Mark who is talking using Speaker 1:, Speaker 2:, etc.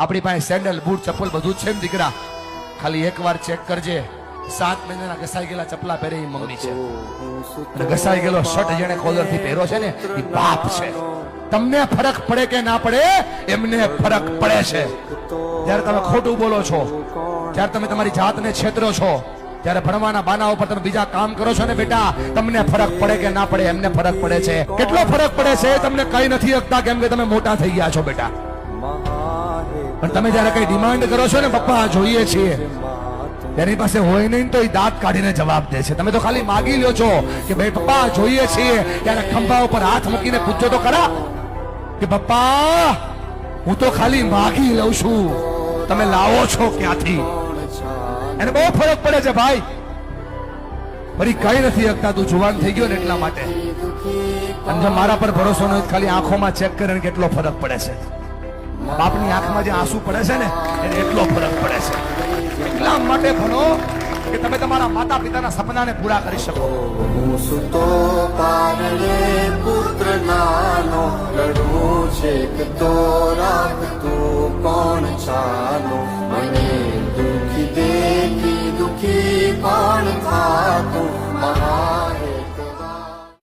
Speaker 1: આપણી પાસે sandal boot ચપ્પલ બધું જ છે ને દીકરા, ખાલી એકવાર ચેક કરજે. 7 મહિનાના ઘસાઈ ગયેલા ચપલા પહેરે એ મમ્મી છે, અને ઘસાઈ ગયેલો શર્ટ જેને કોલર થી પહેરો છે ને એ બાપ છે. તમને ફરક પડે કે ના પડે, એમને ફરક પડે છે. જ્યારે તમે ખોટું બોલો છો, જ્યારે તમે તમારી જાતને છેતરો છો, જ્યારે ભણવાના બાના ઉપર તમે બીજા કામ કરો છો ને બેટા, તમને ફરક પડે કે ના પડે, એમને ફરક પડે છે. કેટલો ફરક પડે છે તમને કઈ નથી શકતા, કેમ કે તમે મોટા થઈ ગયા છો બેટા. પણ તમે જ્યારે કઈ ડિમાન્ડ કરો છો ને, પપ્પા જોઈએ છીએ, એની પાસે હોય નહીં તો એ દાંત કાઢીને જવાબ દે છે. તમે તો ખાલી માગી લ્યો છો કે ભાઈ પપ્પા જોઈએ છીએ, ત્યારે ખંભા ઉપર હાથ મૂકીને પૂછજો તો ખરા કે પપ્પા હું તો ખાલી માગી લઉં છું, તમે લાવો છો ક્યાંથી? એને બહુ ફરક પડે છે ભાઈ. ફરી કઈ નથી શકતા, તું જુવાન થઈ ગયો ને એટલા માટે. અને જો મારા પર ભરોસો ન હોય, ખાલી આંખોમાં ચેક કરીને કેટલો ફરક પડે છે. બાપની આંખમાં જે આંસુ પડે છે ને એને એટલો ફરક પડે છે. એટલા માટે ભણો કે તમે તમારા માતા પિતાના સપનાને પૂરા કરી શકો.
Speaker 2: હું સુતો પારણે પુત્ર નાનો રડું છે તો